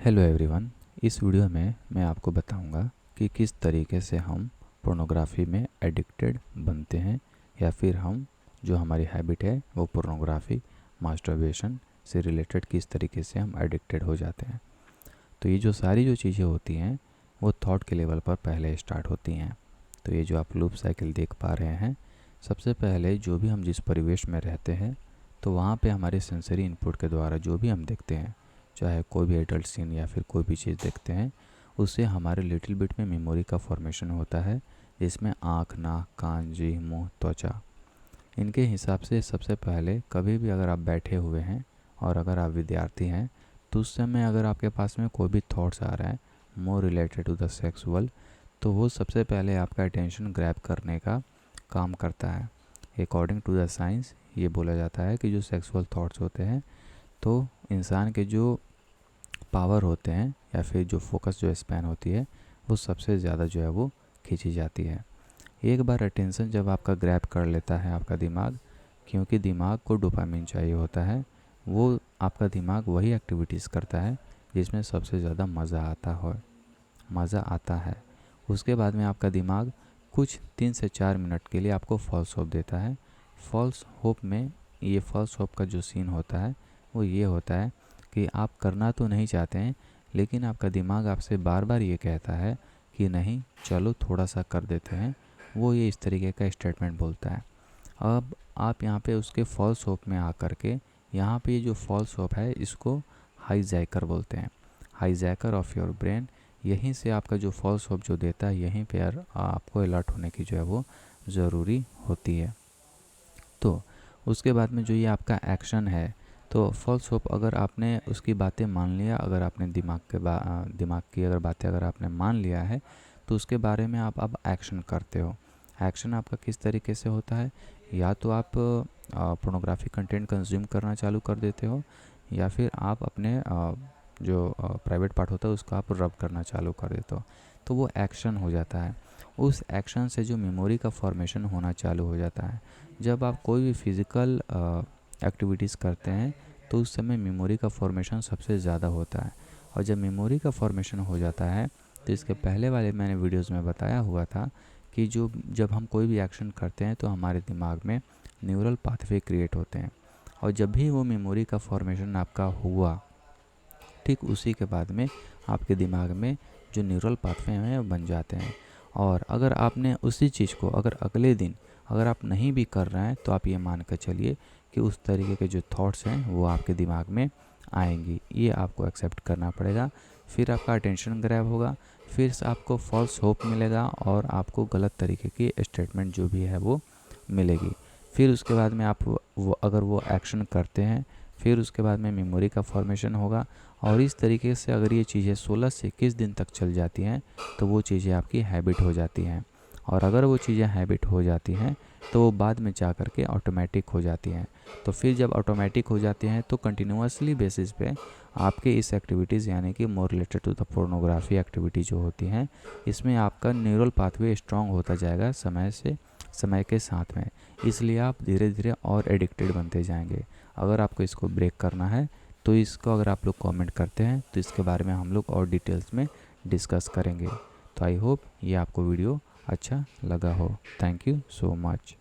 Hello everyone. इस video में मैं आपको बताऊंगा कि किस तरीके से हम पोर्नोग्राफी में एडिक्टेड बनते हैं या फिर हम जो हमारी हैबिट है वो पोर्नोग्राफी मास्टरबेशन से रिलेटेड किस तरीके से हम एडिक्टेड हो जाते हैं। तो ये जो सारी जो चीज़ें होती हैं वो थॉट के लेवल पर पहले स्टार्ट होती हैं। तो ये जो आप लूप साइकिल देख पा रहे हैं, सबसे पहले जो भी हम जिस परिवेश में रहते हैं तो वहाँ पे हमारे सेंसरी इनपुट के द्वारा जो भी हम देखते हैं, चाहे कोई भी एडल्ट सीन या फिर कोई भी चीज़ देखते हैं, उससे हमारे लिटिल बिट में मेमोरी का फॉर्मेशन होता है, जिसमें आँख, नाक, कान, जीभ, मुंह, त्वचा, इनके हिसाब से सबसे पहले कभी भी अगर आप बैठे हुए हैं और अगर आप विद्यार्थी हैं तो उस समय अगर आपके पास में कोई भी थॉट्स आ रहा है more related to the sexual, तो वो सबसे पहले आपका अटेंशन ग्रैब करने का काम करता है। अकॉर्डिंग टू द साइंस ये बोला जाता है कि जो सेक्सुअल थॉट्स होते हैं तो इंसान के जो पावर होते हैं या फिर जो फोकस जो स्पैन होती है वो सबसे ज़्यादा जो है वो खींची जाती है। एक बार अटेंशन जब आपका ग्रैब कर लेता है आपका दिमाग, क्योंकि दिमाग को डोपामिन चाहिए होता है, वो आपका दिमाग वही एक्टिविटीज़ करता है जिसमें सबसे ज़्यादा मज़ा आता है। उसके बाद में आपका दिमाग कुछ 3 से 4 मिनट के लिए आपको फॉल्स होप देता है। फॉल्स होप में ये फॉल्स होप का जो सीन होता है वो ये होता है कि आप करना तो नहीं चाहते हैं, लेकिन आपका दिमाग आपसे बार बार ये कहता है कि नहीं चलो थोड़ा सा कर देते हैं। वो ये इस तरीके का स्टेटमेंट बोलता है। अब आप यहाँ पे उसके फॉल्स होप में आकर के यहाँ पे ये जो फॉल्स होप है इसको हाईजैकर बोलते हैं, हाईजैकर ऑफ योर ब्रेन। यहीं से आपका जो फॉल्स होप जो देता है, यहीं पे आपको अलर्ट होने की जो है वो ज़रूरी होती है। तो उसके बाद में जो ये आपका एक्शन है, तो फॉल्स होप अगर आपने उसकी बातें मान लिया, अगर आपने दिमाग की अगर बातें अगर आपने मान लिया है तो उसके बारे में आप अब एक्शन करते हो। एक्शन आपका किस तरीके से होता है, या तो आप पोर्नोग्राफी कंटेंट कंज्यूम करना चालू कर देते हो या फिर आप अपने जो प्राइवेट पार्ट होता है उसको आप रब करना चालू कर देते हो। तो वो एक्शन हो जाता है। उस एक्शन से जो मेमोरी का फॉर्मेशन होना चालू हो जाता है। जब आप कोई भी फिज़िकल एक्टिविटीज़ करते हैं तो उस समय मेमोरी का फॉर्मेशन सबसे ज़्यादा होता है। और जब मेमोरी का फॉर्मेशन हो जाता है तो इसके पहले वाले मैंने वीडियोज़ में बताया हुआ था कि जब हम कोई भी एक्शन करते हैं तो हमारे दिमाग में न्यूरल पाथवे क्रिएट होते हैं, और जब भी वो मेमोरी का फॉर्मेशन आपका हुआ, ठीक उसी के बाद में आपके दिमाग में जो न्यूरल पाथवे हैं वो बन जाते हैं। और अगर आपने उसी चीज़ को अगर अगले दिन अगर आप नहीं भी कर रहे हैं तो आप ये मान कर चलिए कि उस तरीके के जो थॉट्स हैं वो आपके दिमाग में आएंगी। ये आपको एक्सेप्ट करना पड़ेगा। फिर आपका अटेंशन ग्रैब होगा, फिर से आपको फॉल्स होप मिलेगा और आपको गलत तरीके की स्टेटमेंट जो भी है वो मिलेगी। फिर उसके बाद में आप अगर वो एक्शन करते हैं, फिर उसके बाद में मेमोरी का फॉर्मेशन होगा। और इस तरीके से अगर ये चीज़ें 16 से 21 दिन तक चल जाती हैं तो वो चीज़ें आपकी हैबिट हो जाती हैं। और अगर वो चीज़ें हैबिट हो जाती हैं तो वो बाद में जा कर के ऑटोमेटिक हो जाती हैं। तो फिर जब ऑटोमेटिक हो जाती हैं तो कंटिन्यूसली बेसिस पे आपके इस एक्टिविटीज़ यानी कि more related to the pornography activity जो होती हैं, इसमें आपका न्यूरल पाथवे स्ट्रॉन्ग होता जाएगा समय के साथ में। इसलिए आप धीरे धीरे और एडिक्टेड बनते जाएंगे। अगर आपको इसको ब्रेक करना है तो इसको अगर आप लोग कमेंट करते हैं तो इसके बारे में हम लोग और डिटेल्स में डिस्कस करेंगे। तो आई होप ये आपको वीडियो अच्छा लगा हो। Thank you so much.